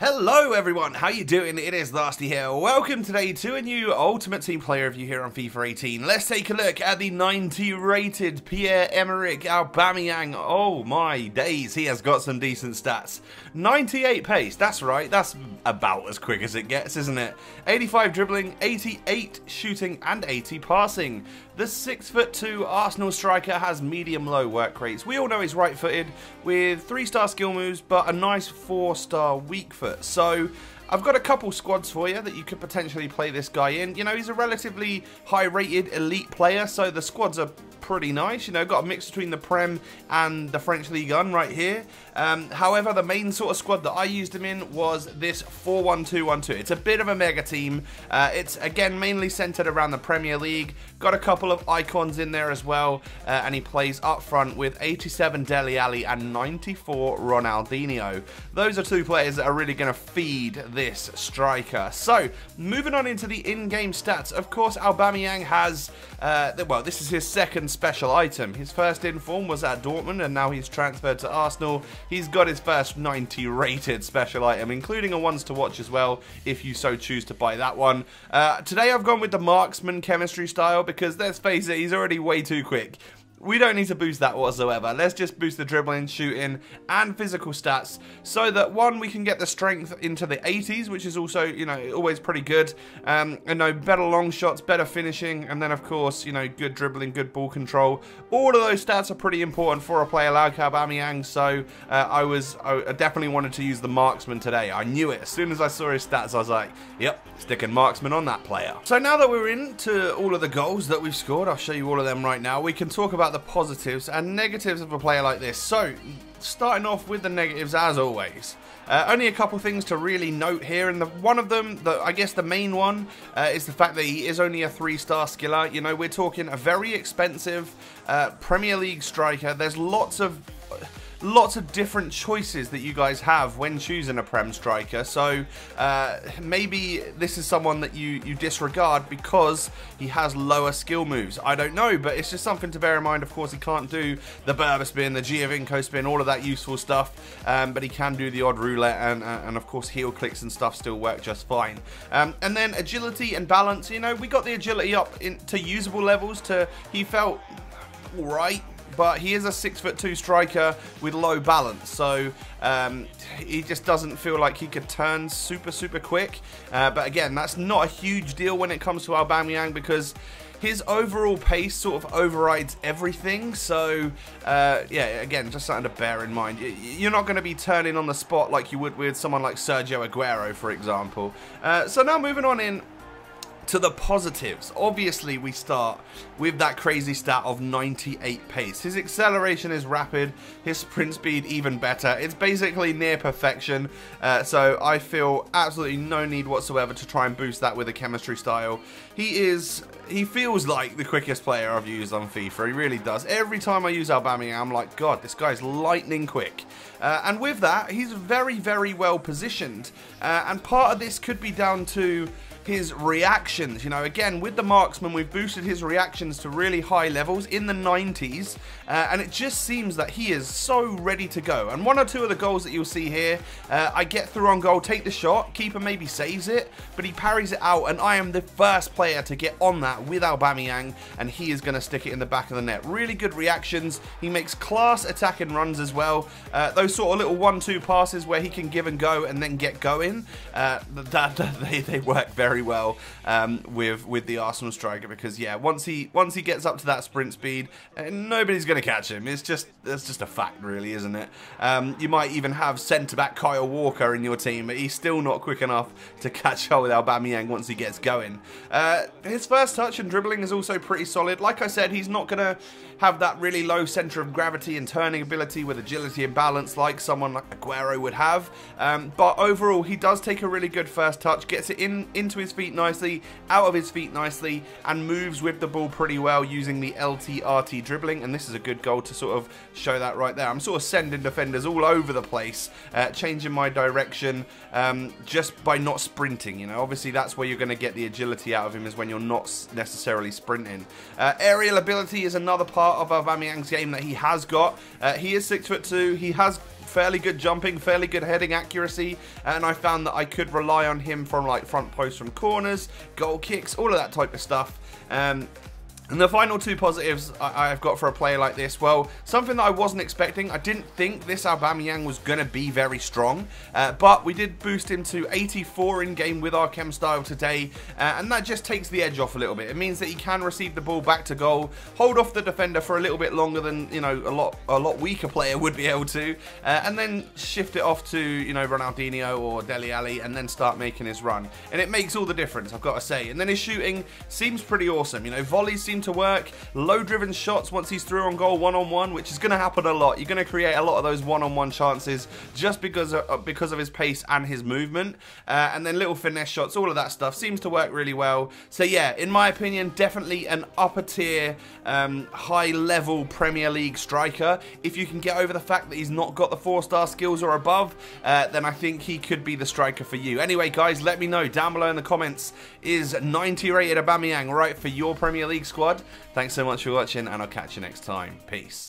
Hello everyone, how you doing? It is Nasty here. Welcome today to a new Ultimate Team player review here on FIFA 18. Let's take a look at the 90 rated Pierre-Emerick Aubameyang. Oh my days, he has got some decent stats. 98 pace, that's right, that's about as quick as it gets, isn't it? 85 dribbling, 88 shooting and 80 passing. The 6'2" Arsenal striker has medium-low work rates. We all know he's right-footed with 3-star skill moves, but a nice 4-star weak foot. So I've got a couple squads for you that you could potentially play this guy in. You know, he's a relatively high-rated elite player, so the squads are pretty nice. You know, got a mix between the Prem and the French Ligue 1 right here. However, the main sort of squad that I used him in was this 4-1-2-1-2. It's a bit of a mega team. It's, again, mainly centered around the Premier League. Got a couple of icons in there as well, and he plays up front with 87 Dele Alli and 94 Ronaldinho. Those are two players that are really going to feed this striker. So, moving on into the in-game stats, of course, Aubameyang has, well, this is his second special item. His first in form was at Dortmund, and now he's transferred to Arsenal. He's got his first 90 rated special item, including a ones to watch as well, if you so choose to buy that one. Today I've gone with the marksman chemistry style, because let's face it, he's already way too quick. We don't need to boost that whatsoever. Let's just boost the dribbling, shooting, and physical stats so that, one, we can get the strength into the 80s, which is also, you know, always pretty good. And no, better long shots, better finishing, and then, of course, you know, good dribbling, good ball control. All of those stats are pretty important for a player like Aubameyang, so I definitely wanted to use the marksman today. I knew it. As soon as I saw his stats, I was like, yep, sticking marksman on that player. So now that we're into all of the goals that we've scored, I'll show you all of them right now. We can talk about the positives and negatives of a player like this. So, starting off with the negatives as always. Only a couple things to really note here, and one of them, I guess the main one, is the fact that he is only a 3-star skiller. You know, we're talking a very expensive Premier League striker. There's lots of different choices that you guys have when choosing a Prem striker, so maybe this is someone that you disregard because he has lower skill moves. I don't know, but it's just something to bear in mind. Of course, he can't do the Berber spin, the Giovinco spin, all of that useful stuff, but he can do the odd roulette, and of course heel clicks and stuff still work just fine. And then agility and balance, you know, we got the agility up to usable levels. He felt alright, but he is a 6'2" striker with low balance, so he just doesn't feel like he could turn super quick. But again, that's not a huge deal when it comes to Aubameyang, because his overall pace sort of overrides everything. So yeah, again, just something to bear in mind. You're not going to be turning on the spot like you would with someone like Sergio Aguero, for example. So now moving on in to the positives. Obviously, we start with that crazy stat of 98 pace. His acceleration is rapid, his sprint speed even better. It's basically near perfection, so I feel absolutely no need whatsoever to try and boost that with a chemistry style. He feels like the quickest player I've used on FIFA. He really does. Every time I use Aubameyang, I'm like, God, this guy's lightning quick. And with that, he's very well positioned. And part of this could be down to his reactions. You know, again, with the marksman, we've boosted his reactions to really high levels in the 90s, and it just seems that he is so ready to go. And one or two of the goals that you'll see here, I get through on goal, take the shot, keeper maybe saves it, but he parries it out, and I am the first player to get on that with Aubameyang, and he is going to stick it in the back of the net. Really good reactions. He makes class attacking runs as well. Those sort of little 1-2 passes where he can give and go and then get going, they work very well with the Arsenal striker, because yeah, once he gets up to that sprint speed, nobody's going to catch him. That's just a fact, really, isn't it? You might even have centre-back Kyle Walker in your team, but he's still not quick enough to catch up with Aubameyang once he gets going. His first touch and dribbling is also pretty solid. Like I said, he's not going to have that really low centre of gravity and turning ability with agility and balance like someone like Aguero would have, but overall he does take a really good first touch, gets it into his feet nicely, out of his feet nicely, and moves with the ball pretty well using the LT-RT dribbling, and this is a good goal to sort of show that right there. I'm sort of sending defenders all over the place, changing my direction just by not sprinting. You know, obviously that's where you're going to get the agility out of him, is when you're not necessarily sprinting. Aerial ability is another part of Aubameyang's game that he has got. He is 6'2", he has fairly good jumping, fairly good heading accuracy, and I found that I could rely on him from like front posts from corners, goal kicks, all of that type of stuff. And the final two positives I've got for a player like this, well, something that I wasn't expecting. I didn't think this Aubameyang was going to be very strong, but we did boost him to 84 in-game with our chem style today, and that just takes the edge off a little bit. It means that he can receive the ball back to goal, hold off the defender for a little bit longer than, you know, a lot weaker player would be able to, and then shift it off to, you know, Ronaldinho or Dele Alli, and then start making his run. And it makes all the difference, I've got to say. And then his shooting seems pretty awesome. You know, volleys seem to work, low-driven shots once he's through on goal one-on-one, which is going to happen a lot. You're going to create a lot of those one-on-one chances just because of his pace and his movement, and then little finesse shots, all of that stuff seems to work really well. So yeah, in my opinion, definitely an upper-tier, high-level Premier League striker. If you can get over the fact that he's not got the 4-star skills or above, then I think he could be the striker for you. Anyway, guys, let me know down below in the comments, is 90 rated Aubameyang right for your Premier League squad? Thanks so much for watching, and I'll catch you next time. Peace.